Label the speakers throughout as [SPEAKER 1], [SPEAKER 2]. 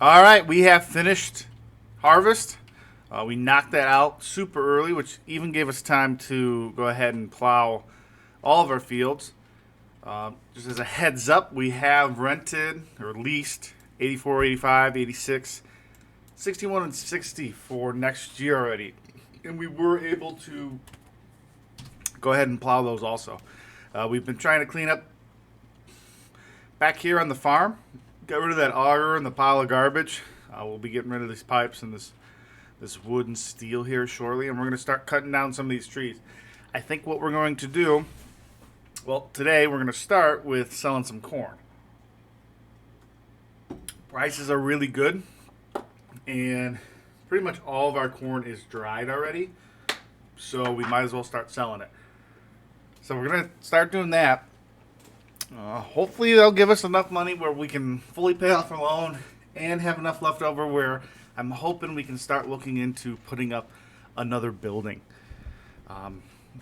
[SPEAKER 1] All right, we have finished harvest. We knocked that out super early, which even gave us time to go ahead and plow all of our fields. Just as a heads up, we have rented or leased 84, 85, 86, 61, and 60 for next year already. And we were able to go ahead and plow those also. We've been trying to clean up back here on the farm, get rid of that auger and the pile of garbage. We'll be getting rid of these pipes and this wood and steel here shortly, and we're going to start cutting down some of these trees. I think what we're going to do, well, today we're going to start with selling some corn. Prices are really good, and pretty much all of our corn is dried already, so we might as well start selling it. So we're going to start doing that. Hopefully they'll give us enough money where we can fully pay off our loan and have enough left over where I'm hoping we can start looking into putting up another building.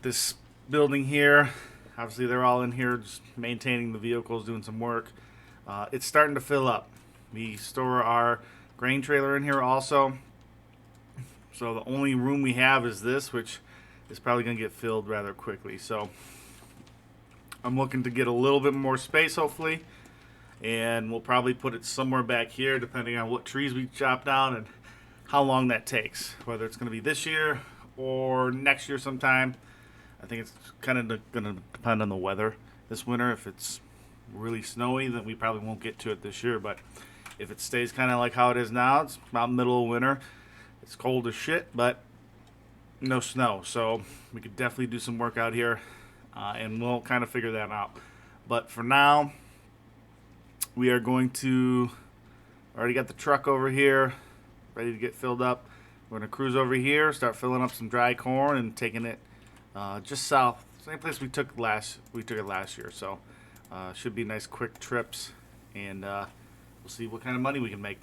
[SPEAKER 1] This building here, obviously they're all in here just maintaining the vehicles, doing some work. It's starting to fill up. We store our grain trailer in here also. So the only room we have is this, which is probably going to get filled rather quickly. So I'm looking to get a little bit more space, hopefully, and we'll probably put it somewhere back here, depending on what trees we chop down and how long that takes. Whether it's going to be this year or next year sometime. I think it's kind of going to depend on the weather this winter. If it's really snowy, then we probably won't get to it this year. But if it stays kind of like how it is now, it's about middle of winter. It's cold as shit, but no snow. So we could definitely do some work out here. And we'll kind of figure that out. But for now, we are going to already got the truck over here ready to get filled up. We're going to cruise over here, start filling up some dry corn and taking it just south, same place we took it last year. So should be nice quick trips, and we'll see what kind of money we can make.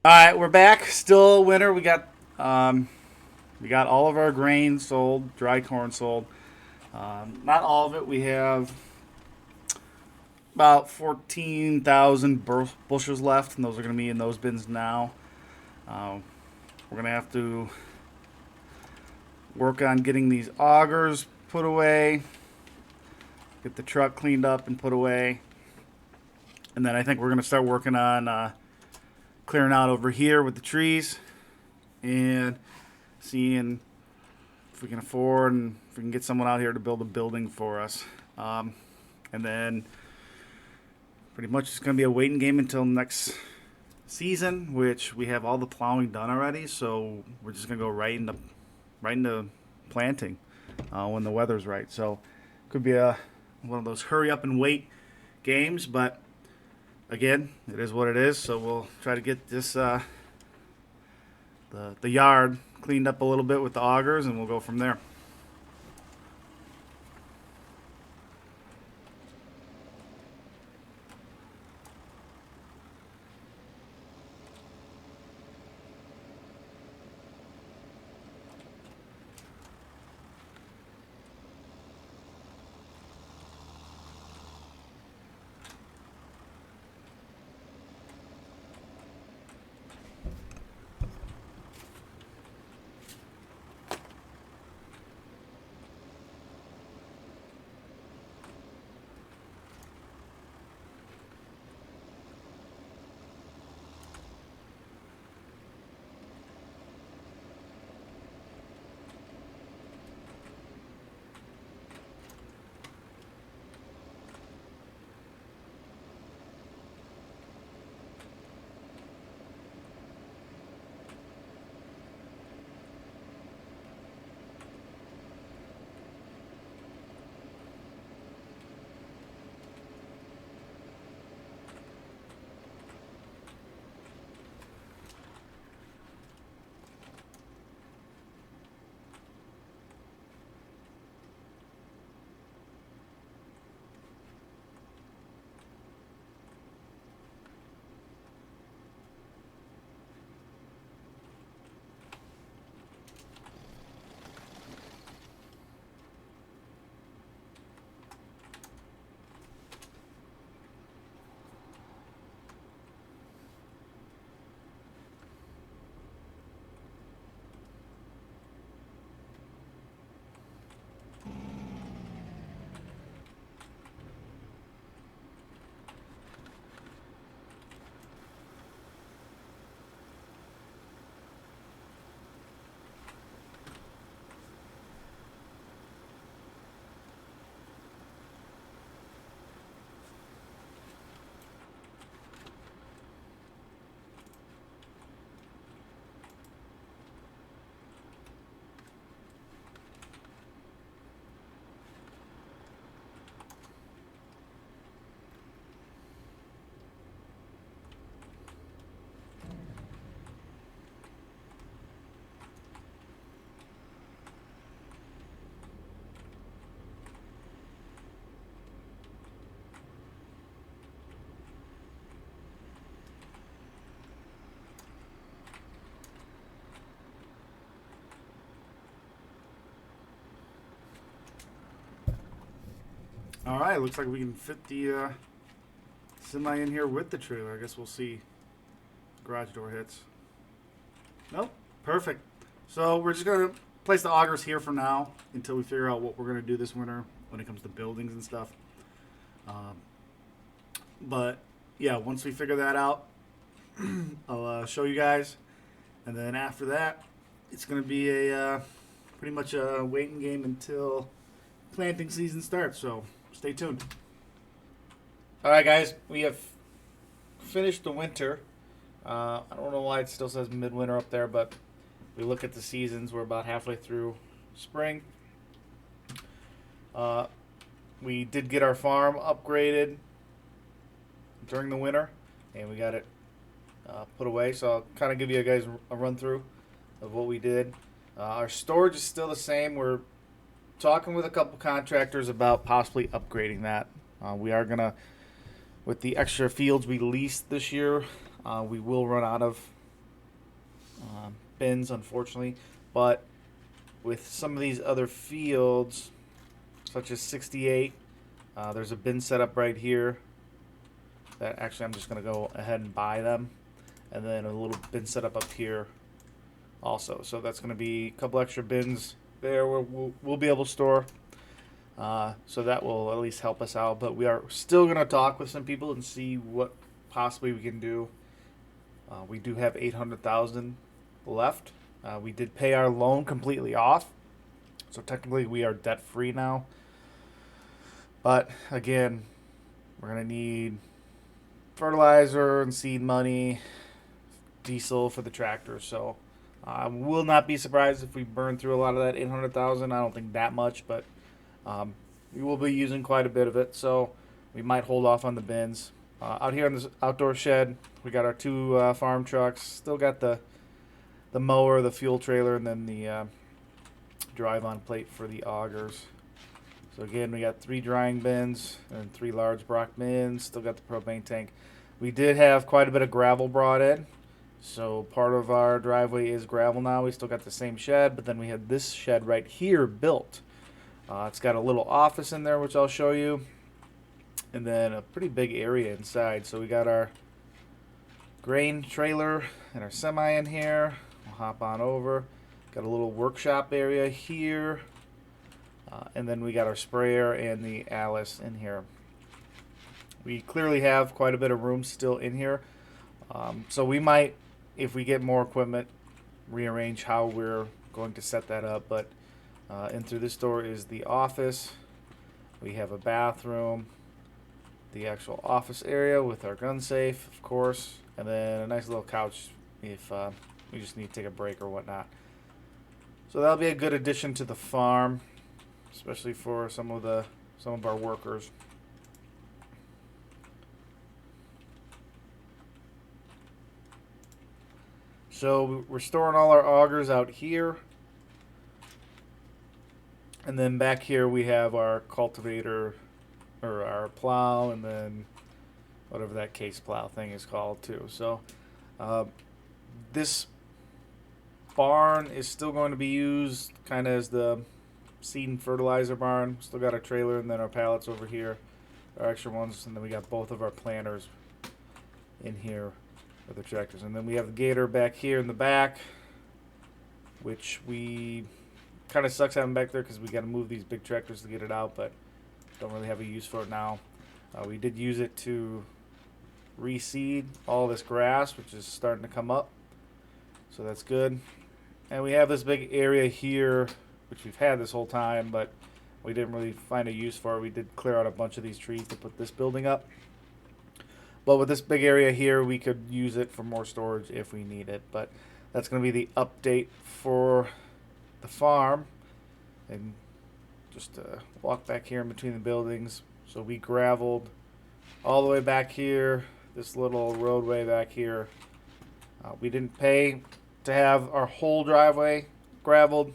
[SPEAKER 1] All right, we're back. Still winter. We got all of our grain sold, dry corn sold. Not all of it. We have about 14,000 bushels left, and those are going to be in those bins now. We're going to have to work on getting these augers put away, get the truck cleaned up and put away. And then I think we're going to start working on clearing out over here with the trees and seeing if we can afford and if we can get someone out here to build a building for us. And then pretty much it's going to be a waiting game until next season, which we have all the plowing done already. So we're just going to go right into planting when the weather's right. So it could be one of those hurry up and wait games, but again, it is what it is. So we'll try to get this the yard cleaned up a little bit with the augers, and we'll go from there. All right, looks like we can fit the semi in here with the trailer. I guess we'll see. Garage door hits. Nope. Perfect. So we're just going to place the augers here for now until we figure out what we're going to do this winter when it comes to buildings and stuff. But yeah, once we figure that out, I'll show you guys. And then after that, it's going to be a pretty much a waiting game until planting season starts. So stay tuned. All right, guys, we have finished the winter. I don't know why it still says midwinter up there, but we look at the seasons. We're about halfway through spring. We did get our farm upgraded during the winter, and we got it put away. So I'll kind of give you guys a run through of what we did. Our storage is still the same. We're talking with a couple contractors about possibly upgrading that. We are gonna, with the extra fields we leased this year, we will run out of
[SPEAKER 2] bins, unfortunately. But with some of these other fields, such as 68, there's a bin setup right here that actually I'm just going to go ahead and buy them. And then a little bin setup up here also. So that's going to be a couple extra bins there where we'll be able to store. So that will at least help us out. But we are still going to talk with some people and see what possibly we can do. We do have 800,000 left. We did pay our loan completely off, so technically we are debt free now. But again, we're gonna need fertilizer and seed money, diesel for the tractor. So I will not be surprised if we burn through a lot of that 800,000. I don't think that much, but we will be using quite a bit of it. So we might hold off on the bins. Out here in this outdoor shed, we got our two farm trucks. Still got the mower, the fuel trailer, and then the drive-on plate for the augers. So again, we got 3 drying bins and 3 large Brock bins. Still got the propane tank. We did have quite a bit of gravel brought in. So part of our driveway is gravel now. We still got the same shed, but then we had this shed right here built. It's got a little office in there, which I'll show you. And then a pretty big area inside. So we got our grain trailer and our semi in here. We'll hop on over. Got a little workshop area here. And then we got our sprayer and the Alice in here. We clearly have quite a bit of room still in here. So we might, if we get more equipment, rearrange how we're going to set that up. But in through this door is the office. We have a bathroom, the actual office area with our gun safe, of course, and then a nice little couch if we just need to take a break or whatnot. So that'll be a good addition to the farm, especially for some of our workers. So we're storing all our augers out here. And then back here we have our cultivator, or our plow, and then whatever that case plow thing is called too. So this barn is still going to be used kind of as the seed and fertilizer barn. Still got our trailer and then our pallets over here, our extra ones, and then we got both of our planters in here with the tractors. And then we have the gator back here in the back, which we kind of sucks having back there because we got to move these big tractors to get it out, but don't really have a use for it now. We did use it to reseed all this grass, which is starting to come up, so that's good. And we have this big area here, which we've had this whole time, but we didn't really find a use for it. We did clear out a bunch of these trees to put this building up. But with this big area here, we could use it for more storage if we need it. But that's going to be the update for the farm. And just walk back here in between the buildings. So we graveled all the way back here, this little roadway back here. We didn't pay to have our whole driveway graveled.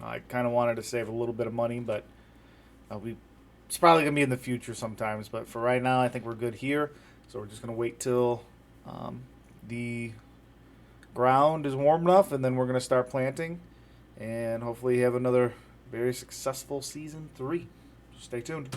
[SPEAKER 2] I kind of wanted to save a little bit of money, but it's probably going to be in the future sometimes. But for right now, I think we're good here. So we're just going to wait till the ground is warm enough, and then we're going to start planting. And hopefully have another very successful season 3. So stay tuned.